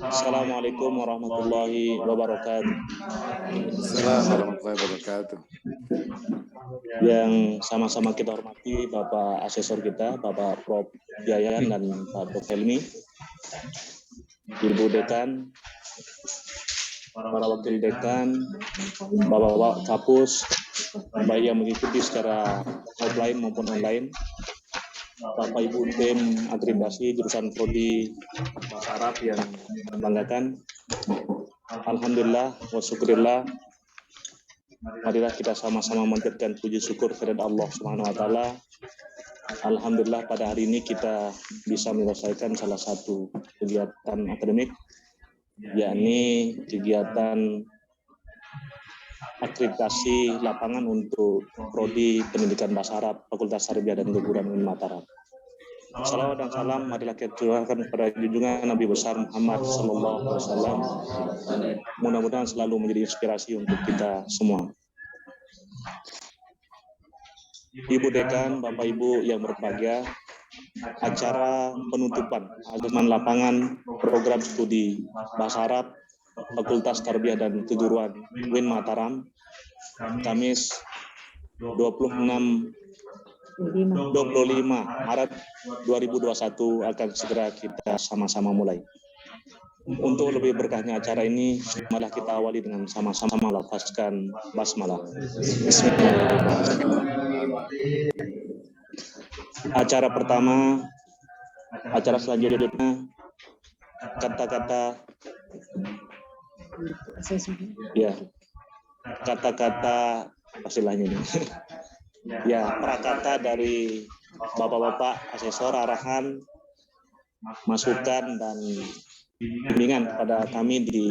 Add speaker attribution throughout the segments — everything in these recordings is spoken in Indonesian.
Speaker 1: Assalamualaikum warahmatullahi wabarakatuh.
Speaker 2: Assalamualaikum warahmatullahi wabarakatuh.
Speaker 1: Yang sama-sama kita hormati Bapak Asesor kita, Bapak Prof. Yayan dan Pak Prof. Helmi, Ibu Dekan, para Wakil Dekan, Bapak Kapus, baik yang mengikuti secara offline maupun online, Bapak Ibu tim akreditasi jurusan Prodi Bahasa Arab yang membanggakan. Alhamdulillah wa syukurillah. Marilah kita sama-sama memanjatkan puji syukur kepada Allah Subhanahu wa taala. Alhamdulillah pada hari ini kita bisa menyelesaikan salah satu kegiatan akademik, yakni kegiatan akreditasi lapangan untuk Prodi Pendidikan Bahasa Arab Fakultas Tarbiyah dan Keguruan Uin Mataram. Salawat dan salam marilah kita curahkan kepada junjungan Nabi besar Muhammad sallallahu alaihi wasallam. Mudah-mudahan selalu menjadi inspirasi untuk kita semua. Ibu Dekan, Bapak Ibu yang berbahagia, acara penutupan asesmen lapangan program studi Bahasa Arab Fakultas Tarbiyah dan Keguruan UIN Mataram Kamis 25 Maret 2021 akan segera kita sama-sama mulai. Untuk lebih berkahnya acara ini, malah kita awali dengan sama-sama melafazkan basmalah. Bismillahirrahmanirrahim. Acara pertama, acara selanjutnya kata-kata ya, kata-kata istilahnya ini. Ya, prakata dari Bapak-bapak asesor, arahan, masukan dan bimbingan kepada kami di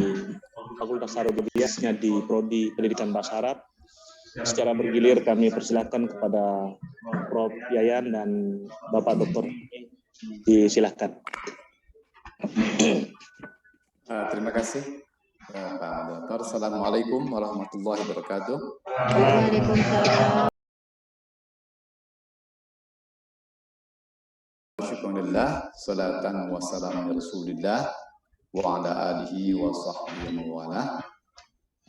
Speaker 1: Fakultas Tarbiyahnya di Prodi Pendidikan Bahasa Arab. Secara bergilir kami persilahkan kepada Prof. Yayan dan Bapak Doktor. Disilahkan.
Speaker 2: Terima kasih Pak Dokter. Assalamualaikum warahmatullahi wabarakatuh.
Speaker 3: Waalaikumsalam.
Speaker 2: Alhamdulillah, salatan wa salam ala Rasulillah wa ala alihi wa sahbihi wa wala.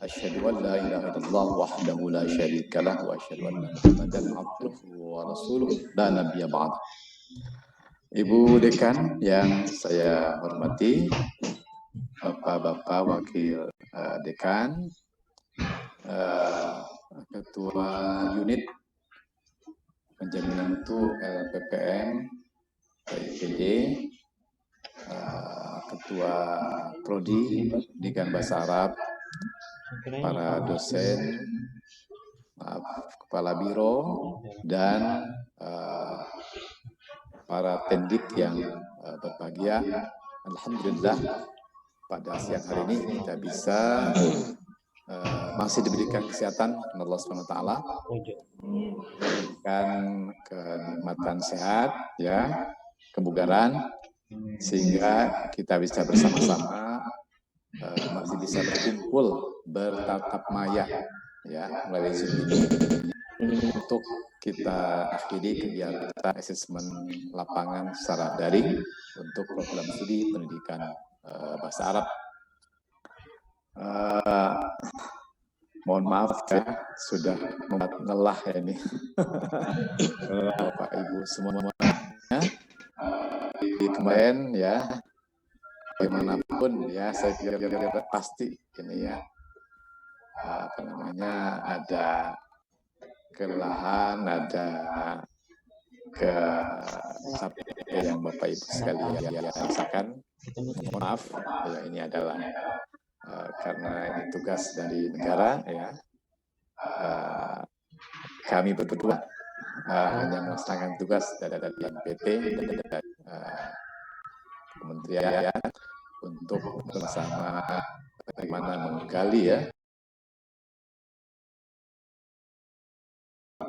Speaker 2: Asyhadu an la ilaha illallah wahdahu la syarika lah wa asyhadu anna Muhammadan abduhu wa rasuluh la nabiyya ba'd. Ibu Dekan yang saya hormati, Bapak-bapak wakil dekan, ketua unit penjaminan mutu LPPM, PIPD, ketua prodi pendidikan bahasa Arab, para dosen, kepala biro, dan para pendidik yang berbahagia. Alhamdulillah pada siang hari ini kita bisa masih diberikan kesehatan oleh Allah SWT, dan kenikmatan sehat, ya, kebugaran, sehingga kita bisa bersama-sama masih bisa berkumpul bertatap maya, ya, melalui Zoom ini untuk kita akhiri kegiatan asesmen lapangan secara daring untuk program studi pendidikan bahasa Arab. Mohon maaf ya, sudah membuat ngelah ya ini. Bapak Ibu semuanya, kemarin ya, bagaimanapun ya, saya kira pasti ini ya, ada kelelahan, ada capek yang Bapak Ibu sekalian rasakan. Mohon maaf ya, ini adalah karena ini tugas dari negara, ya. Kami berdua hanya melaksanakan tugas dari PT dan kementerian untuk bersama bagaimana menggali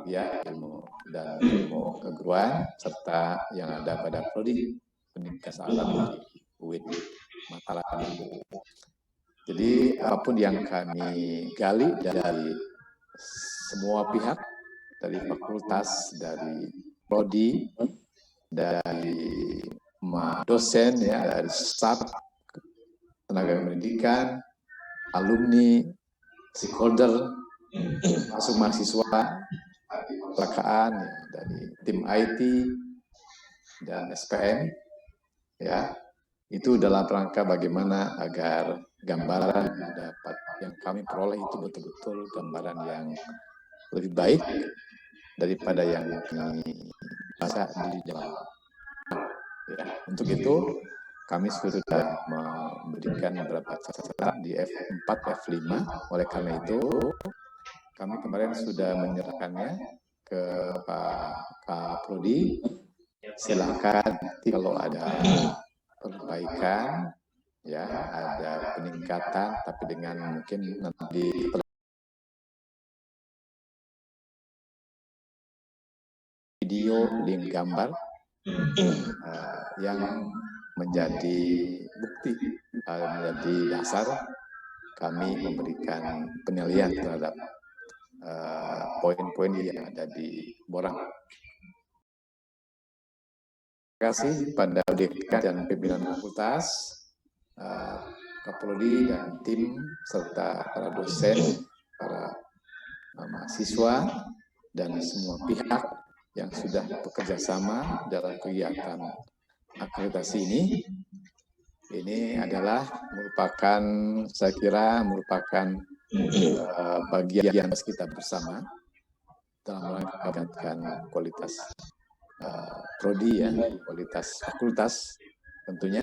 Speaker 2: ya ilmu dan ilmu keguruan serta yang ada pada prodi pendidikan Arab di UIN Mataram. Jadi apapun yang kami gali dari semua pihak, dari fakultas, dari prodi, dari dosen, ya, dari staf, tenaga pendidikan, alumni, stakeholder, masuk mahasiswa, pelakaan ya, dari tim IT dan SPM, ya, itu dalam rangka bagaimana agar gambaran yang kami peroleh itu betul-betul gambaran yang lebih baik daripada yang kami baca di dalam. Ya, untuk itu kami sudah memberikan beberapa catatan di F4, F5. Oleh karena itu, kami kemarin sudah menyerahkannya ke Pak Kaprodi. Silakan kalau ada perbaikan, ya, ada peningkatan, tapi dengan mungkin nanti video, link gambar yang menjadi bukti, menjadi dasar kami memberikan penilaian terhadap poin-poin yang ada di borang. Terima kasih pada dekan dan pimpinan fakultas, Kaprodi dan tim, serta para dosen, para mahasiswa, dan semua pihak yang sudah bekerja sama dalam kegiatan akreditasi ini. Ini adalah merupakan, saya kira merupakan bagian kita bersama dalam rangka meningkatkan kualitas prodi, ya, kualitas fakultas. Tentunya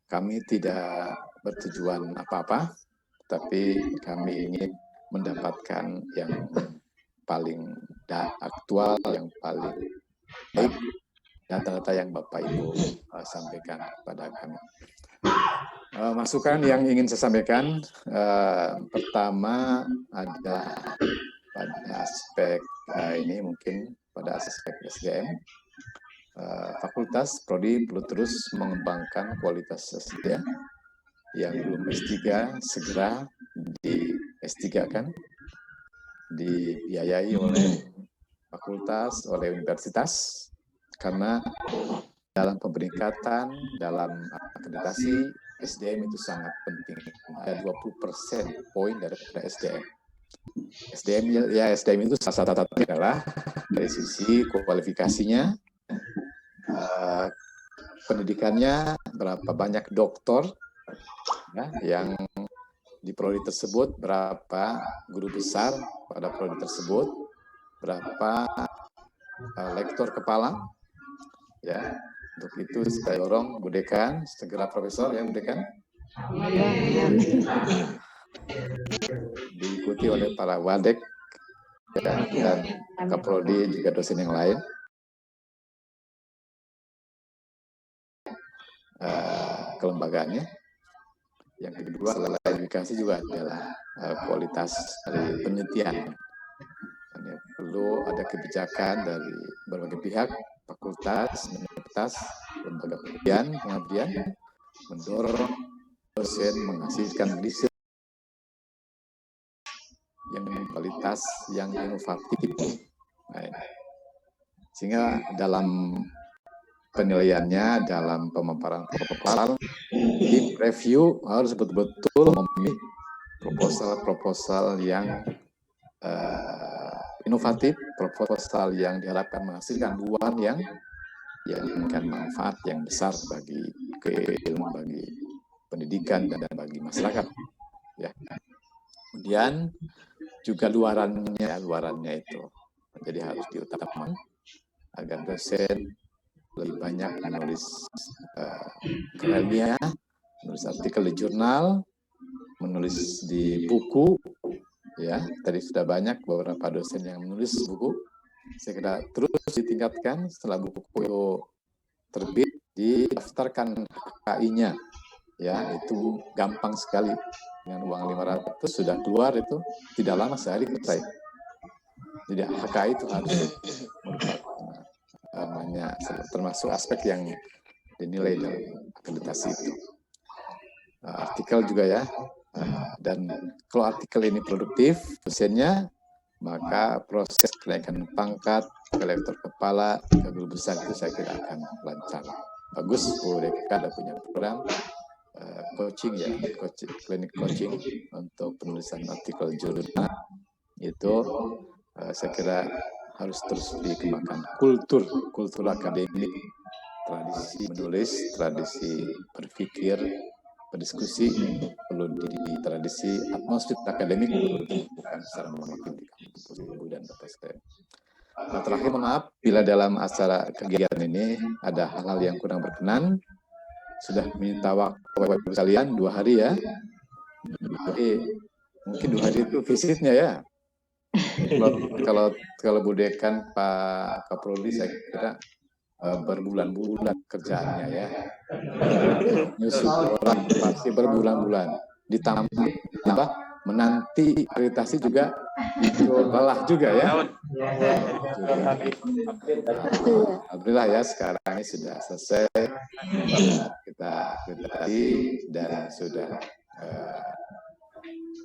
Speaker 2: kami tidak bertujuan apa-apa, tapi kami ingin mendapatkan yang paling aktual, yang paling baik, data-data yang Bapak Ibu sampaikan kepada kami. Masukan yang ingin saya sampaikan, pertama ada pada aspek ini mungkin pada aspek SDM, fakultas prodi perlu terus mengembangkan kualitas SDM yang belum S3 segera di S3 kan, dibiayai oleh fakultas, oleh universitas, karena dalam peningkatan, dalam akreditasi SDM itu sangat penting. Ada 20% poin dari SDM. SDM itu salah satunya adalah dari sisi kualifikasinya, pendidikannya, berapa banyak doktor, ya, yang di prodi tersebut, berapa guru besar pada prodi tersebut, berapa lektor kepala, ya. Untuk itu saya dorong Bu Dekan, segera Profesor, ya Bu Dekan, diikuti oleh para wadek dan Kaprodi, juga dosen yang lain. Kelembagaannya. Yang kedua, selain edukasi juga adalah kualitas dari penelitian. Perlu ada kebijakan dari berbagai pihak, fakultas, universitas, lembaga pengabdian, mendorong dosen menghasilkan riset yang kualitas, yang inovatif. Nah, sehingga dalam penilaiannya, dalam pemaparan proposal, tim review harus betul-betul memilih proposal yang inovatif, proposal yang diharapkan menghasilkan buah yang memberikan manfaat yang besar bagi keilmuan, bagi pendidikan, dan bagi masyarakat. Ya. Kemudian juga luarannya itu jadi harus diutamakan agar dosen lebih banyak menulis ilmiah, menulis artikel di jurnal, menulis di buku. Ya, tadi sudah banyak beberapa dosen yang menulis buku. Saya kira terus ditingkatkan. Setelah buku itu terbit, didaftarkan HKI-nya. Ya, itu gampang sekali. Dengan uang 500 sudah keluar, itu tidak lama, sehari selesai. Jadi HKI itu harus merupakan termasuk aspek yang dinilai dalam akreditasi itu. Artikel juga, ya. Dan kalau artikel ini produktif dosennya, maka proses kenaikan pangkat ke lektor kepala, ke guru besar itu saya kira akan lancar. bagus, Bu Deka ada punya program coaching ya, klinik coaching untuk penulisan artikel jurnal. Itu saya kira harus terus dikembangkan. Kultur akademik, tradisi menulis, tradisi berpikir, berdiskusi, perlu di tradisi atmosfer akademik bukan secara normatif di kampus Ibu dan Bapak sekalian. Nah, terakhir maaf bila dalam acara kegiatan ini ada hal-hal yang kurang berkenan, sudah minta waktu kalian 2 hari ya. Jadi mungkin 2 hari itu visitnya ya. Kalau Bu Dekan, Pak Kapolri, saya kira berbulan-bulan kerjaannya ya. Nyusul orang pasti berbulan-bulan. Ditambah menanti akreditasi juga itu lelah juga ya. Alhamdulillah ya, sekarang ini sudah selesai kita akreditasi dan sudah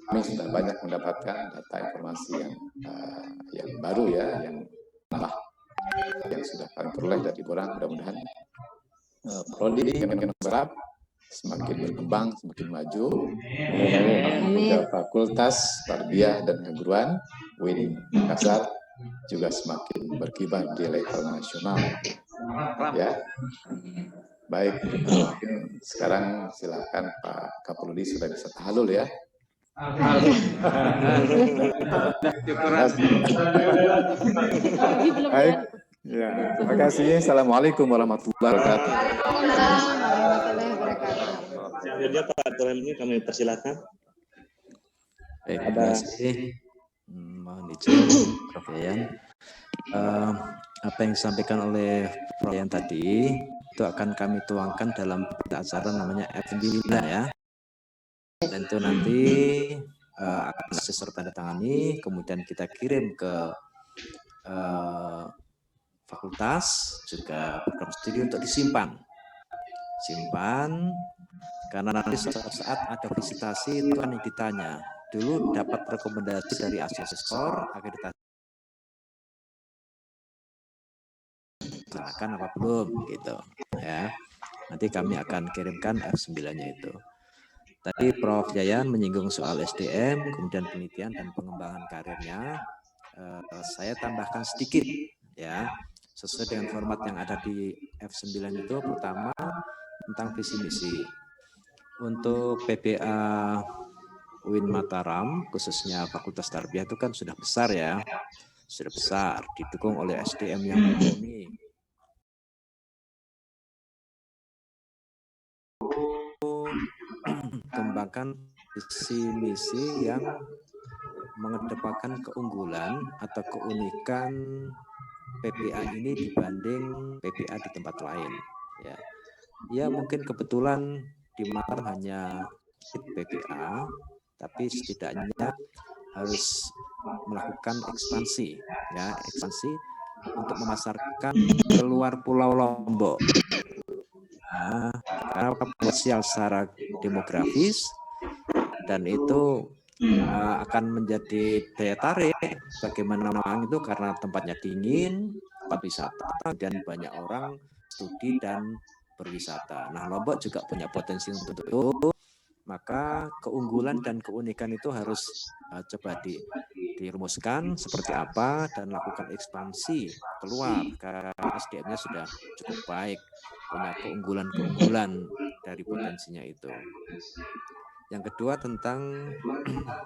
Speaker 2: kami sudah banyak mendapatkan data informasi yang baru ya, yang sudah kami peroleh dari orang. Mudah-mudahan prodi yang berharap semakin berkembang, semakin maju. Juga Fakultas Tarbiyah dan Keguruan UIN Makassar juga semakin berkibar di level nasional. Ya, baik. Mungkin sekarang silakan Pak Kapolri sudah bisa tahalul ya. Baik. Ya, terima kasih. Assalamualaikum warahmatullahi wabarakatuh.
Speaker 3: Warahmatullahi wabarakatuh.
Speaker 1: Selanjutnya Pak Turham ini kami persilakan.
Speaker 4: Baik, terima kasih. Mohon izin, Prof. Yayan. Apa yang disampaikan oleh Prof. Yayan tadi itu akan kami tuangkan dalam acara namanya F9 ya. Dan itu nanti akan asesor tanda tangani, kemudian kita kirim ke fakultas, juga program studi untuk disimpan. Karena nanti suatu saat ada visitasi itu kan yang ditanya. Dulu dapat rekomendasi dari asesor akreditasi. Silakan apa belum gitu ya. Nanti kami akan kirimkan F9-nya itu. Tadi Prof. Yayan menyinggung soal SDM, kemudian penelitian dan pengembangan karirnya. Saya tambahkan sedikit ya, sesuai dengan format yang ada di F9 itu. Pertama tentang visi misi. Untuk PBA UIN Mataram, khususnya Fakultas Tarbiyah itu kan sudah besar ya, sudah besar, didukung oleh SDM yang mumpuni. Kembangkan visi misi yang mengedepankan keunggulan atau keunikan PPA ini dibanding PPA di tempat lain. Ya mungkin kebetulan di Mataram hanya PPA, tapi setidaknya harus melakukan ekspansi, ya ekspansi untuk memasarkan keluar Pulau Lombok. Nah, karena potensial secara demografis dan itu akan menjadi daya tarik bagaimana orang itu karena tempatnya dingin, tempat wisata dan banyak orang studi dan berwisata. Nah, Lombok juga punya potensi untuk itu. Maka keunggulan dan keunikan itu harus coba dirumuskan seperti apa dan lakukan ekspansi keluar karena SDM-nya sudah cukup baik, punya keunggulan-keunggulan dari potensinya itu. Yang kedua tentang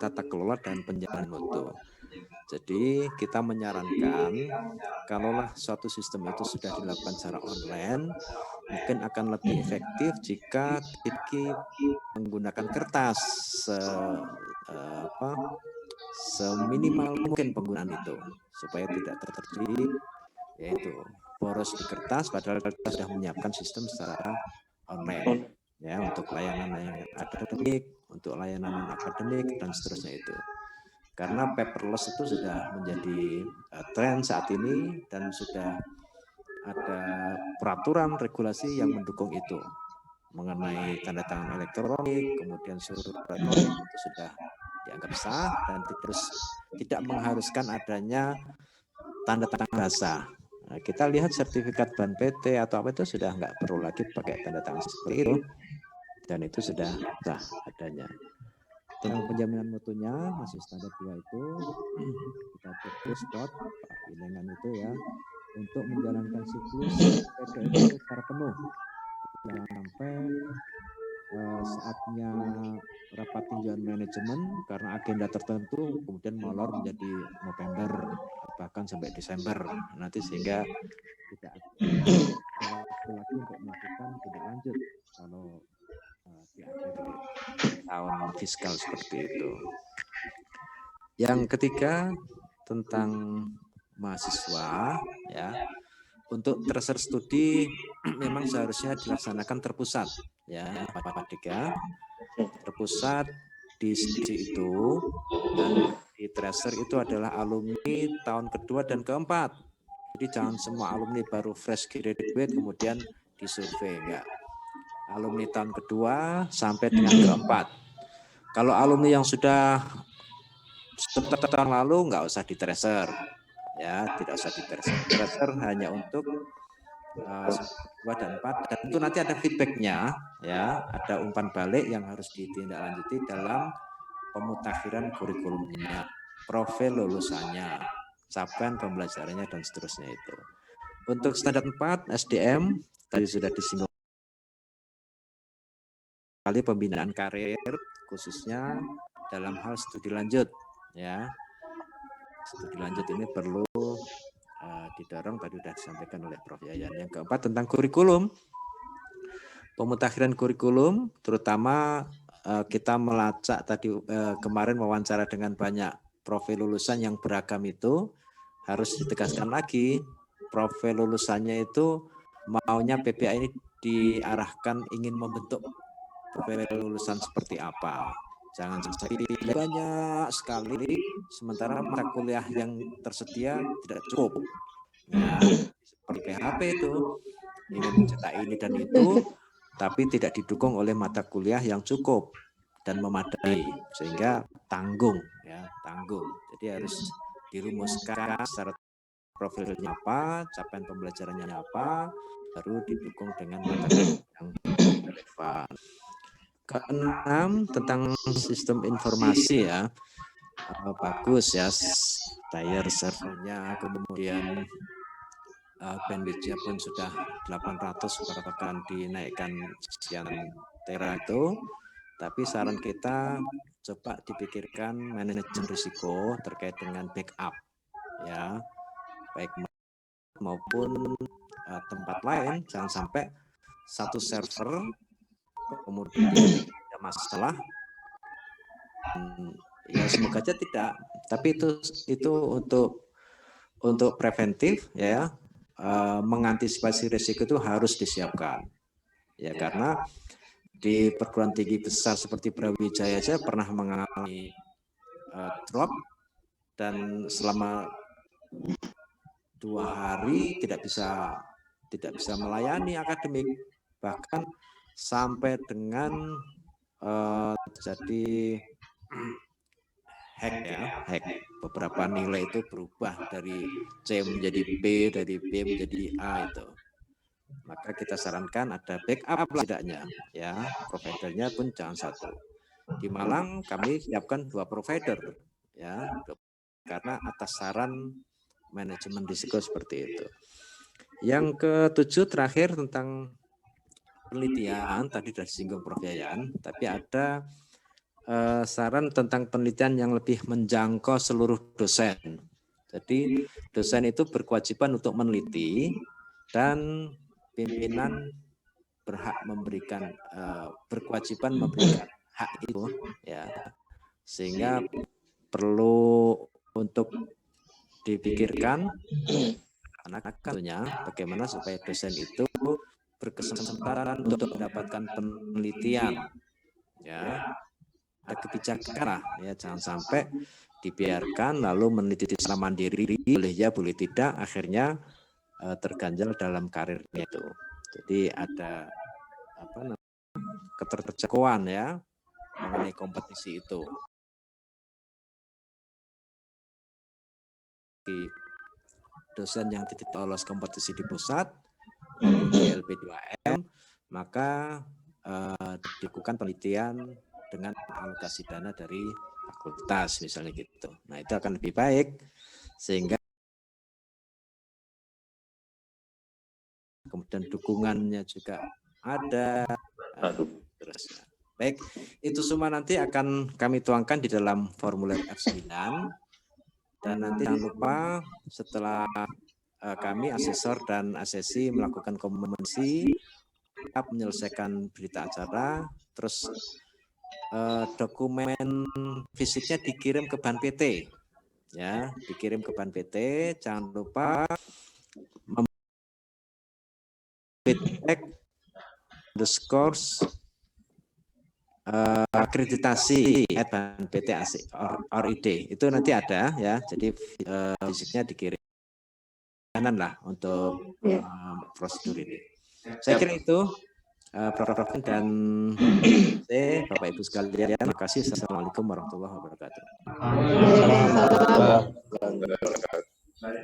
Speaker 4: tata kelola dan penjalanan mutu. Jadi kita menyarankan kalaulah suatu sistem itu sudah dilakukan secara online, mungkin akan lebih efektif jika tidak menggunakan kertas seminimal mungkin penggunaan itu supaya tidak terjadi yaitu boros di kertas padahal kita sudah menyiapkan sistem secara online ya untuk layanan akademik, untuk layanan non akademik dan seterusnya itu. Karena paperless itu sudah menjadi tren saat ini dan sudah ada peraturan regulasi yang mendukung itu mengenai tanda tangan elektronik, kemudian surat elektronik itu sudah dianggap sah dan terus tidak mengharuskan adanya tanda tangan basah. Nah, kita lihat sertifikat BAN PT atau apa itu sudah nggak perlu lagi pakai tanda tangan seperti itu, dan itu sudah sah adanya. Tentang penjaminan mutunya masih standar 2 itu kita fokus spot Pak Winengan itu ya untuk menjalankan siklus PDRT secara penuh. Jangan sampai saatnya rapat tinjauan manajemen karena agenda tertentu kemudian molor menjadi November bahkan sampai Desember nanti, sehingga tidak ada waktu lagi untuk melakukan tindak lanjut kalau di akhir tahun fiskal seperti itu. Yang ketiga tentang mahasiswa ya, untuk tracer studi memang seharusnya dilaksanakan terpusat ya, Pak Dika, terpusat di sisi itu, dan di tracer itu adalah alumni tahun kedua dan keempat. Jadi jangan semua alumni baru fresh graduate kemudian disurvei, enggak. Alumni tahun kedua sampai dengan keempat. Kalau alumni yang sudah tahun lalu nggak usah di tracer, ya tidak usah di tracer. Tracer hanya untuk 2 dan 4, dan itu nanti ada feedbacknya, ya, ada umpan balik yang harus ditindaklanjuti dalam pemutakhiran kurikulumnya, profil lulusannya, capaian pembelajarannya dan seterusnya itu. Untuk standar 4 SDM tadi sudah disinggung kali pembinaan karir khususnya dalam hal studi lanjut ya. Studi lanjut ini perlu didorong, tadi sudah disampaikan oleh Prof. Yayan. Yang keempat tentang kurikulum. Pemutakhiran kurikulum terutama kita melacak tadi kemarin wawancara dengan banyak profil lulusan yang beragam, itu harus ditegaskan lagi profil lulusannya itu maunya PPA ini diarahkan ingin membentuk profil lulusan seperti apa. Jangan sampai banyak sekali sementara mata kuliah yang tersedia tidak cukup. Ya, seperti PHP itu ingin mencetak ini dan itu, tapi tidak didukung oleh mata kuliah yang cukup dan memadai, sehingga tanggung ya, tanggung. Jadi harus dirumuskan secara profilnya apa, capaian pembelajarannya apa, baru didukung dengan mata kuliah yang relevan. Keenam tentang sistem informasi ya, bagus ya, daya servernya, kemudian bandwidth-nya pun sudah 800 bahkan dinaikkan sekian tera itu. Tapi saran kita coba dipikirkan manajemen risiko terkait dengan backup ya, baik maupun tempat lain, jangan sampai satu server kemudian ada masalah. Ya semoga aja tidak, tapi itu untuk preventif ya, mengantisipasi risiko itu harus disiapkan ya, karena di perguruan tinggi besar seperti Brawijaya saja pernah mengalami drop dan selama 2 hari tidak bisa melayani akademik, bahkan sampai dengan jadi hack beberapa nilai itu berubah dari C menjadi B, dari B menjadi A itu. Maka kita sarankan ada backup setidaknya ya, providernya pun jangan satu. Di Malang kami siapkan 2 provider ya, karena atas saran manajemen risiko seperti itu. Yang ke-7 terakhir tentang penelitian, tadi sudah disinggung Prof. Yayan, tapi ada saran tentang penelitian yang lebih menjangkau seluruh dosen. Jadi dosen itu berkewajiban untuk meneliti dan pimpinan berkewajiban memberikan hak itu ya, sehingga perlu untuk dipikirkan tentunya bagaimana supaya dosen itu berkesempatan untuk mendapatkan penelitian ya, ada kebijakan lah ya, jangan sampai dibiarkan lalu meneliti secara mandiri, boleh ya boleh tidak, akhirnya terganjal dalam karirnya itu. Jadi ada keterjangkauan ya mengenai kompetisi itu. dosen yang tidak lolos kompetisi di pusat maupun di LP2M, maka dilakukan penelitian dengan alokasi dana dari fakultas misalnya gitu. Nah, itu akan lebih baik sehingga kemudian dukungannya juga ada. Terus, baik, itu semua nanti akan kami tuangkan di dalam formulir F9 dan nanti jangan lupa setelah kami asesor dan asesi melakukan komunikasi, menyelesaikan berita acara, terus dokumen fisiknya dikirim ke Ban PT, ya, dikirim ke Ban PT. Jangan lupa feedback underscores akreditasi Ban PT ORID itu nanti ada, ya. Jadi fisiknya dikirim kanan lah untuk prosedur ini. Saya kira itu. Prof dan Bapak Ibu sekalian, terima kasih. Assalamualaikum warahmatullahi wabarakatuh.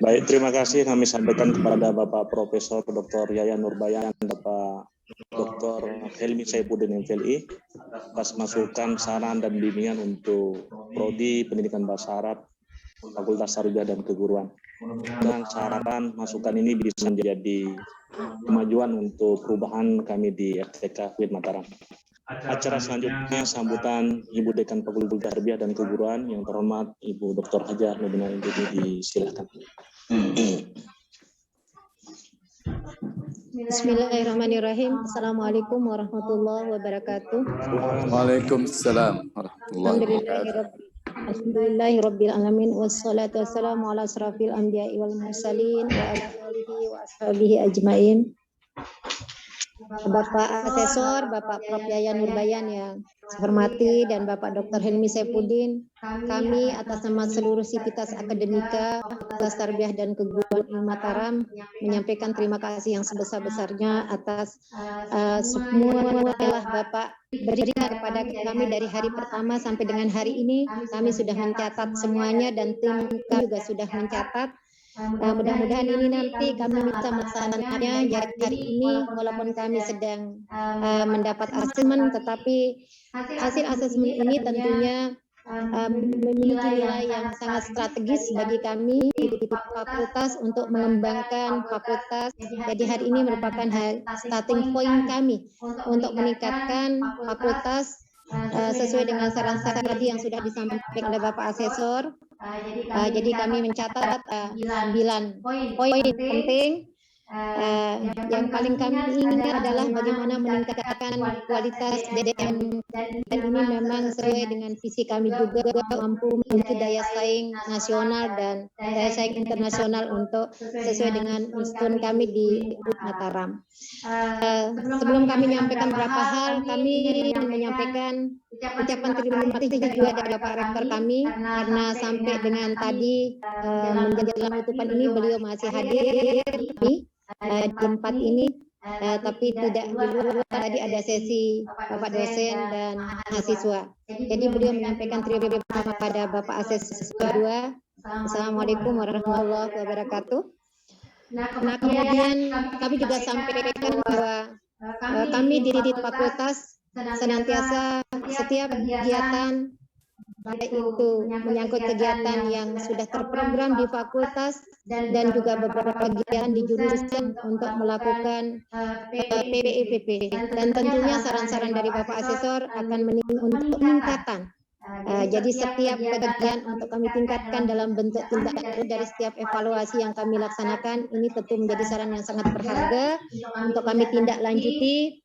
Speaker 1: Baik, terima kasih kami sampaikan kepada Bapak Profesor Dr. Yayan Nurbayan dan Bapak Dr. Helmi Saifuddin MPLI atas masukan, saran dan bimbingan untuk prodi Pendidikan Bahasa Arab Fakultas Tarbiyah dan Keguruan. Dan saran masukan ini bisa menjadi kemajuan untuk perubahan kami di FTK UIN Mataram. Acara selanjutnya sambutan Ibu Dekan Fakultas Tarbiyah dan Keguruan yang terhormat Ibu Dr. Hajar Nubina Indri, disilakan.
Speaker 3: Bismillahirrahmanirrahim. Assalamualaikum warahmatullahi wabarakatuh.
Speaker 2: Waalaikumsalam warahmatullahi wabarakatuh.
Speaker 3: Alhamdulillahirabbil alamin wassalatu wassalamu ala asrafil anbiya'i wal mursalin wa alihi wa ashabihi ajmain. Bapak Asesor, Bapak Prof. Yayan Nurbayan yang saya hormati, dan Bapak Dr. Helmi Saifuddin, kami atas nama seluruh sivitas akademika Fakultas Tarbiyah dan Keguruan UIN Mataram menyampaikan terima kasih yang sebesar-besarnya atas semua telah Bapak berikan kepada kami dari hari pertama sampai dengan hari ini. Kami sudah mencatat semuanya dan tim kami juga sudah mencatat. Mudah-mudahan ini nanti kami bisa melaksanakannya. Jadi hari ini walaupun kami sedang mendapat asesmen, tetapi hasil asesmen ini tentunya memiliki nilai yang sangat strategis bagi kami di fakultas untuk mengembangkan fakultas. Jadi hari ini merupakan starting point kami untuk meningkatkan fakultas sesuai dengan saran-saran tadi yang sudah disampaikan oleh Bapak Asesor. Jadi kami mencatat 9 poin penting. Yang paling kami ingat adalah bagaimana meningkatkan kualitas DDM, dan ini memang sesuai dengan visi kami juga, mampu memiliki daya saing nasional dan daya saing internasional untuk sesuai dengan institusi kami di Mataram. Sebelum kami menyampaikan beberapa hal, kami ingin menyampaikan ucapan terima kasih juga dari Bapak Rektor kami, karena sampai dengan tadi menjelang penutupan ini beliau masih hadir di tempat ini, tapi tidak di luar. Tadi ada sesi Bapak dosen dan mahasiswa. Jadi beliau menyampaikan terima kasih kepada Bapak Asesor kedua. Assalamualaikum warahmatullahi wabarakatuh. Nah, kemudian kami juga sampaikan bahwa kami di fakultas senantiasa setiap kegiatan, baik itu menyangkut kegiatan yang sudah terprogram di fakultas dan juga beberapa kegiatan di jurusan untuk melakukan PPIPP, dan tentunya saran-saran dari Bapak Asesor akan untuk peningkatan. Jadi setiap kegiatan untuk kami tingkatkan dalam bentuk tindak lanjut dari setiap evaluasi yang kami laksanakan. Ini tentu menjadi saran yang sangat berharga untuk kami tindak lanjuti.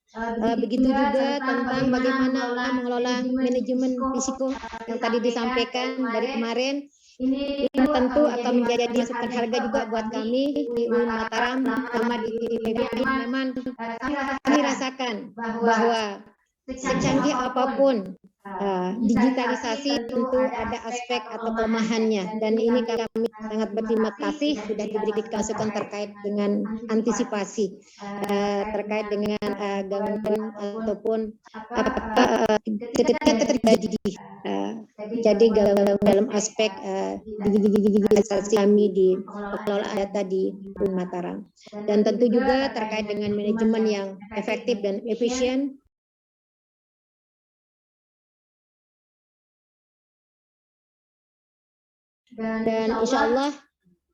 Speaker 3: Begitu juga tentang bagaimana mengelola manajemen risiko yang tadi disampaikan dari kemarin. Ini tentu akan menjadi masukan harga juga buat kami di UIN Mataram, terutama di PPIPP. Memang kami rasakan bahwa secanggih apapun digitalisasi tentu ada aspek atau kelemahannya, dan ini kami sangat berterima kasih sudah diberikan masukan terkait dengan antisipasi terkait dengan gangguan ataupun ketika terjadi jadi dalam aspek digitalisasi kami di pengelolaan data di UIN Mataram, dan tentu juga terkait dengan manajemen yang efektif dan efisien. Dan insya Allah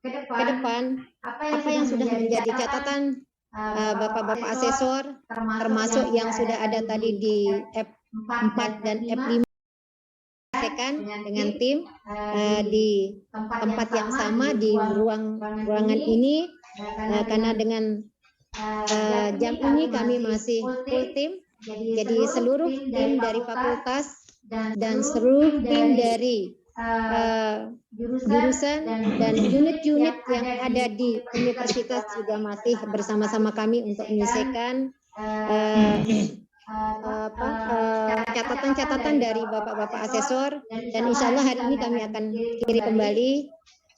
Speaker 3: ke depan apa yang sudah menjadi catatan Bapak-Bapak asesor, termasuk yang sudah ada tadi di F4 dan F5 dengan tim di tempat yang sama di ruangan ini, karena dengan jam ini kami masih full tim, jadi seluruh tim dari fakultas dan seluruh tim dari jurusan dan unit-unit yang ada di universitas juga masih bersama-sama kami untuk menyelesaikan catatan-catatan dari Bapak-Bapak asesor, dan insya Allah hari ini kami akan kirim kembali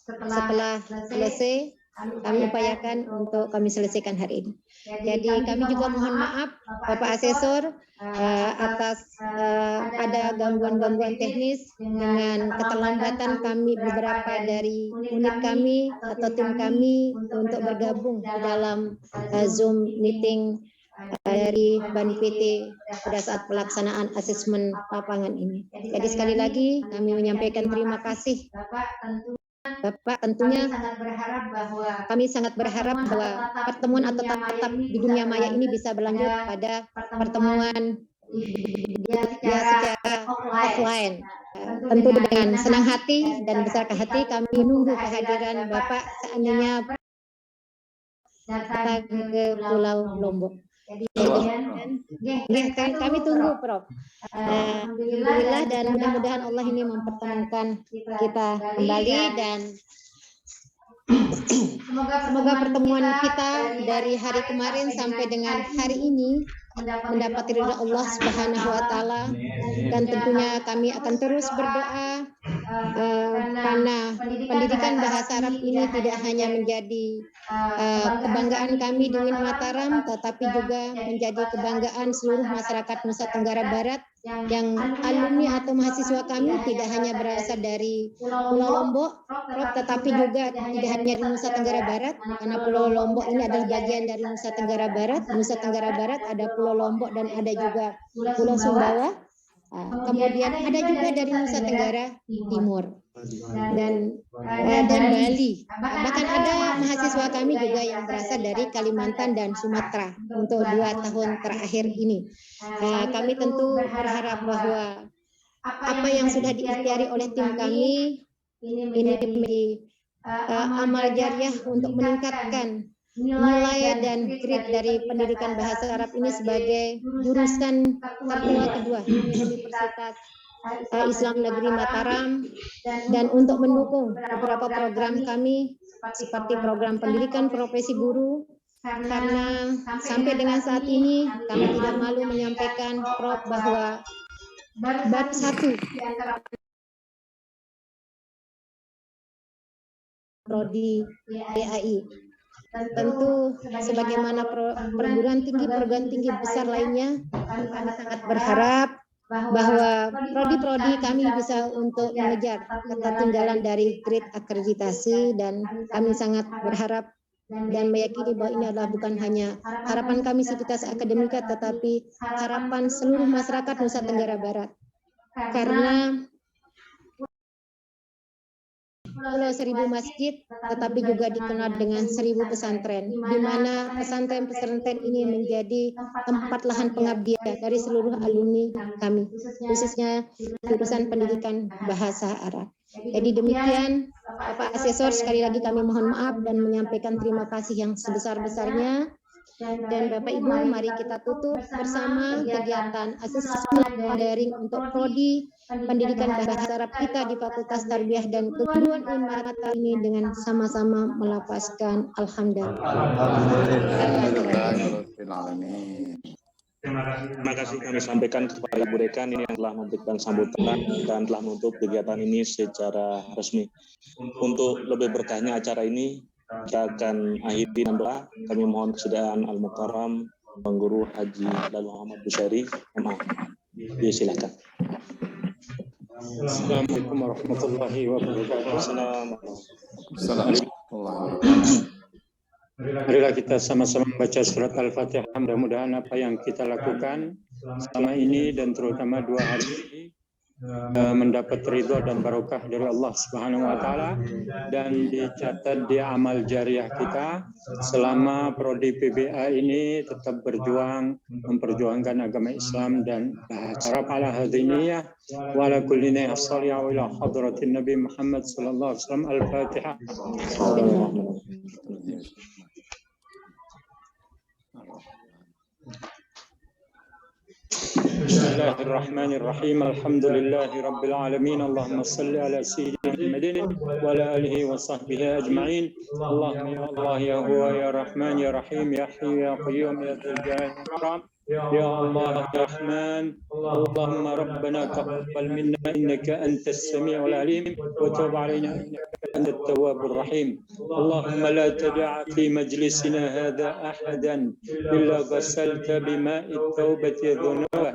Speaker 3: setelah selesai. Kami upayakan untuk kami selesaikan hari ini. Jadi kami juga mohon maaf Bapak asesor atas ada gangguan-gangguan teknis dengan keterlambatan kami beberapa dari unit kami atau tim kami untuk bergabung di dalam Zoom meeting dari BAN PT pada saat pelaksanaan asesmen lapangan ini. Jadi sekali lagi kami menyampaikan terima kasih Bapak. Tentunya kami sangat berharap bahwa pertemuan atau tatap di dunia maya ini bisa berlanjut pada pertemuan secara offline. Tentu dengan senang hati dan besar hati kami menunggu kehadiran Bapak seandainya datang ke Pulau Lombok. Kami tunggu, Prof. Alhamdulillah, dan mudah-mudahan Allah ini mempertemukan kita kembali, dan semoga pertemuan kita dari hari kemarin sampai dengan hari ini mendapat ridha Allah Subhanahu wa taala, dan tentunya kami akan terus berdoa karena pendidikan bahasa Arab ini tidak hanya menjadi kebanggaan kami di UIN Mataram, tetapi juga menjadi kebanggaan seluruh masyarakat Nusa Tenggara Barat, yang alumni atau mahasiswa kami tidak hanya berasal dari Pulau Lombok, tetapi juga tidak hanya di Nusa Tenggara Barat, karena Pulau Lombok ini adalah bagian dari Nusa Tenggara Barat. Nusa Tenggara Barat ada Pulau Lombok dan ada juga Pulau Sumbawa. Kemudian ada juga dari Nusa Tenggara Timur dan Bali. Bahkan ada mahasiswa kami juga yang berasal dari Kalimantan dan Sumatera untuk 2 tahun terakhir ini. Kami tentu berharap bahwa apa yang sudah diikhtiari oleh tim kami ini menjadi amal jariah untuk meningkatkan nilai dan grade dari pendidikan bahasa Arab ini sebagai jurusan tertua kedua di Universitas Islam Negeri Mataram, dan untuk mendukung beberapa program kami seperti program pendidikan profesi guru, karena sampai dengan saat ini kami tidak malu menyampaikan, Prof, bahwa bab 1 prodi PAI. Tentu sebagaimana perguruan tinggi besar lainnya, kami sangat berharap bahwa prodi-prodi kami bisa untuk mengejar ketertinggalan dari grade akreditasi, dan kami sangat berharap dan meyakini bahwa ini adalah bukan hanya harapan kami Sivitas Akademika, tetapi harapan seluruh masyarakat Nusa Tenggara Barat, karena Pulau Seribu Masjid, tetapi juga dikenal dengan 1000 pesantren, di mana pesantren-pesantren ini menjadi tempat lahan pengabdian dari seluruh alumni kami, khususnya jurusan pendidikan bahasa Arab. Jadi demikian, Bapak Asesor, sekali lagi kami mohon maaf dan menyampaikan terima kasih yang sebesar-besarnya. Dan Bapak Ibu, mari kita tutup bersama kegiatan asesmen daring untuk prodi pendidikan bahasa Arab kita di Fakultas Tarbiyah dan Keguruan UIN Mataram ini dengan sama-sama melafazkan alhamdulillah.
Speaker 1: Terima kasih kami sampaikan kepada Bu Dekan ini yang telah memberikan sambutan dan telah menutup kegiatan ini secara resmi. Untuk lebih berkahnya acara ini, kita akan akhiri dengan doa. Kami mohon kesediaan Al-Mukarram Bang Guru Haji Lalu Muhammad Busairi. Silakan.
Speaker 5: Assalamualaikum warahmatullahi wabarakatuh.
Speaker 2: Assalamualaikum.
Speaker 5: Marilah kita sama-sama membaca surat Al-Fatihah. Mudah-mudahan apa yang kita lakukan selama ini dan terutama 2 hari ini mendapat ridho dan barokah dari Allah Subhanahu wa taala dan dicatat di amal jariah kita selama prodi PBA ini tetap berjuang memperjuangkan agama Islam dan bahasa Arab ala hadiniyah wa ala kulli nahsaliya ila hadratin Nabi Muhammad sallallahu alaihi wasallam. Al-Fatihah. Bismillahirrahmanirrahim. Alhamdulillahi rabbil alamin. Allahumma salli ala sayyidina Muhammadin wa ala alihi wa sahbihi ajma'in. Allahumma ya Allah ya huwa ya Rahman ya Rahim ya Hayyu ya Qayyum ya Dzal Jalali wal Ikram. يا الله يا رحمن اللهم ربنا تقبل منا إنك أنت السميع العليم وتب علينا إنك أنت التواب الرحيم. اللهم لا تدع في مجلسنا هذا أحدا إلا غسلت بماء التوبة ذنوبه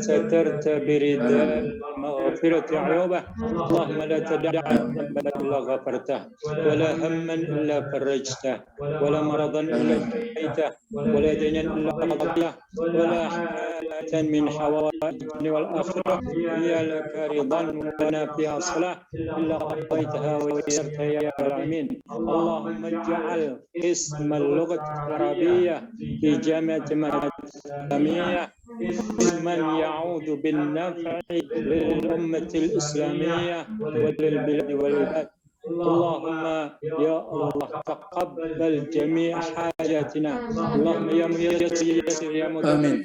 Speaker 5: سترت برداء المغفرة عيوبه. اللهم لا تدع ذنبا إلا غفرته ولا هما إلا فرجته ولا مرضا إلا شفيته ولا دينا إلا قضيته ولا حاجة من حوائج والآخرة هي لك رضا ولنا فيها صلاة إلا قضيتها ويسرتها يا رب العالمين. اللهم اجعل قسم اللغة العربية في جامعة الإسلامية قسما يعود بالنفع للأمة الإسلامية وللبلاد والعباد. اللهم يا الله تقبل جميع حاجاتنا. اللهم يا ميسر يا مدبر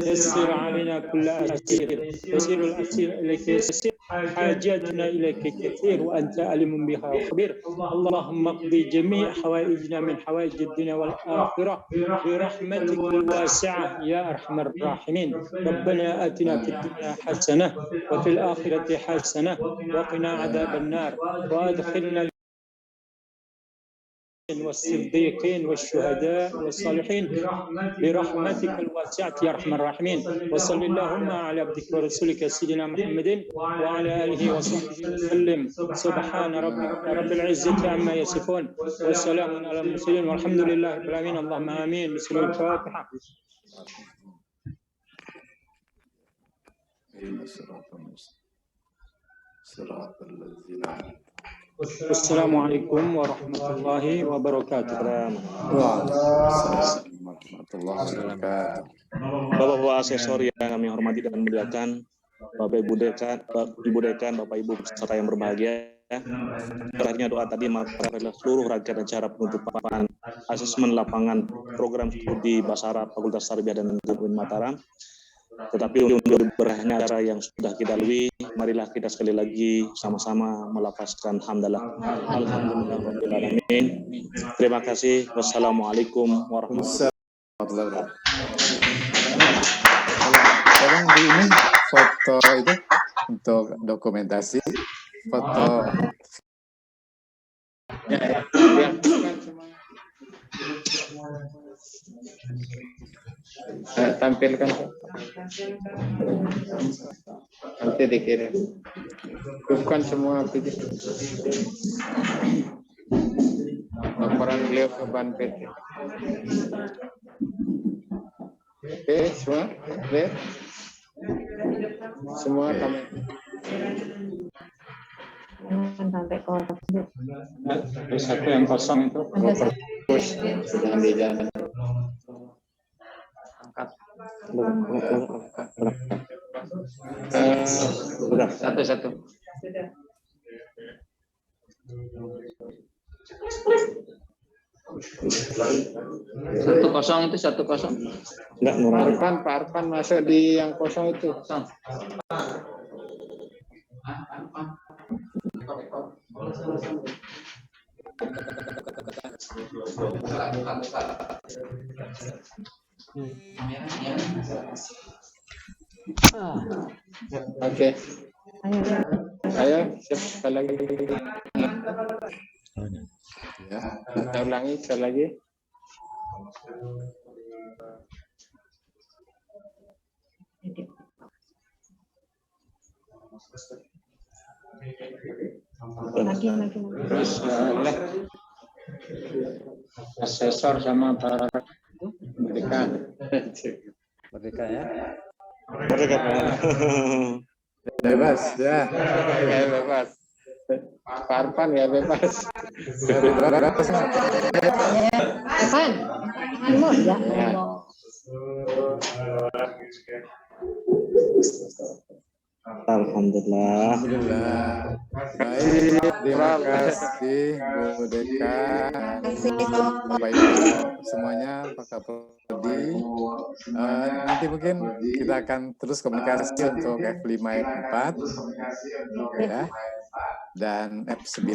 Speaker 5: يسر علينا كل أسير يسير الأسير إليك يسير حاجاتنا إليك كثير وأنت عليم بها وخبير. اللهم اقضي جميع حوائجنا من حوائج الدنيا والآخرة برحمتك الواسعة يا أرحم الراحمين. ربنا آتنا في الدنيا حسنة وفي الآخرة حسنة وقنا عذاب النار وأدخلنا والصديقين والشهداء والصالحين برحمتك الواسعة يا أرحم الراحمين. وصل اللهم على عبدك ورسولك سيدنا محمد وعلى آله وصحبه وسلم. سبحان ربك رب العزة عما يصفون وسلام على المرسلين والحمد لله رب العالمين. اللهم آمين. بسم الله الفاتحة. Wassalamualaikum warahmatullahi wabarakatuh.
Speaker 2: Waalaikumsalam warahmatullahi wabarakatuh.
Speaker 1: Bapak-bapak asesor yang kami hormati dan muliakan, Bapak Ibu Dekan, Bapak Ibu peserta yang berbahagia. Terakhirnya doa tadi maka adalah seluruh rangkaian acara penutupan asesmen lapangan program studi Bahasa Arab Fakultas Tarbiyah dan UIN Mataram. Tetapi untuk berkahnya acara yang sudah kita lalui, marilah kita sekali lagi sama-sama melafazkan hamdalah. Alhamdulillahirrahmanirrahim. Terima kasih. Wassalamualaikum warahmatullahi wabarakatuh.
Speaker 2: Tolong di ini foto itu untuk dokumentasi foto.
Speaker 6: Tampilkan nanti dikirim. Bukan semua video. Laporan beliau ke Banpet. Oke, semua clear? Semua kami.
Speaker 3: Sampai kotak.
Speaker 5: Satu yang kosong itu.
Speaker 6: Sedang di jalan. Satu-satu. Satu kosong itu satu kosong.
Speaker 1: Enggak ngurang.
Speaker 6: Pak Arfan masuk di yang kosong itu. Oke. Ayo, siap sekali lagi.
Speaker 2: Ya.
Speaker 6: Kita ulangi sekali lagi. Terus asesor sama para mereka.
Speaker 4: Merdeka ya.
Speaker 1: Merdeka.
Speaker 2: Bebas ya.
Speaker 6: Ya bebas. Pak Arfan ya bebas.
Speaker 2: Bebas.
Speaker 3: Evan, tanganmu ya.
Speaker 6: Ya.
Speaker 1: Alhamdulillah.
Speaker 2: Alhamdulillah. Baik, terima kasih Bu Deka, Bapak Ibu semuanya, Pak Kapoldi. Nanti mungkin kita akan terus komunikasi untuk F5 F4 ya, dan F9.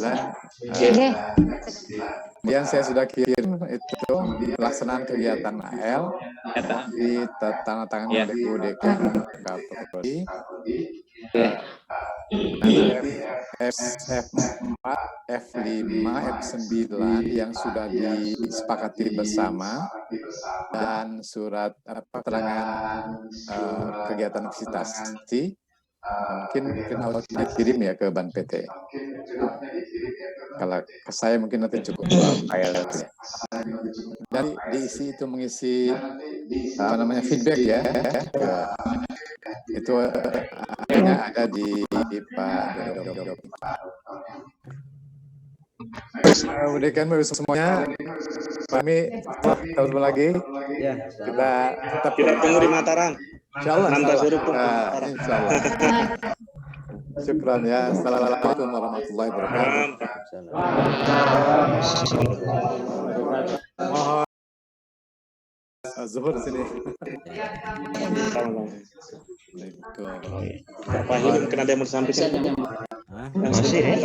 Speaker 2: Kemudian saya sudah kirim itu pelaksanaan kegiatan AL di tanda tangan oleh Bu Deka Kapoldi. F4, F5, F9 yang sudah disepakati bersama dan surat keterangan kegiatan visitasi mungkin harus dikirim ya ke Ban PT. Kalau ke saya mungkin nanti cukup filenya. Dan diisi itu mengisi feedback ya. Itu hanya ada di Pak Mudah-mudahan semuanya kami ketemu lagi.
Speaker 4: Ya,
Speaker 2: Kita tetap
Speaker 1: Kita tunggu di Mataram.
Speaker 2: insyaallah.
Speaker 1: Nanti suruh ke Mataram.
Speaker 2: Insyaallah. Syukran ya. Assalamualaikum warahmatullahi wabarakatuh. Mohon Zuhur sini.
Speaker 1: Pak Hilim, kena ada yang mau disampaikan?
Speaker 4: Hah?
Speaker 1: Yang sedih ya?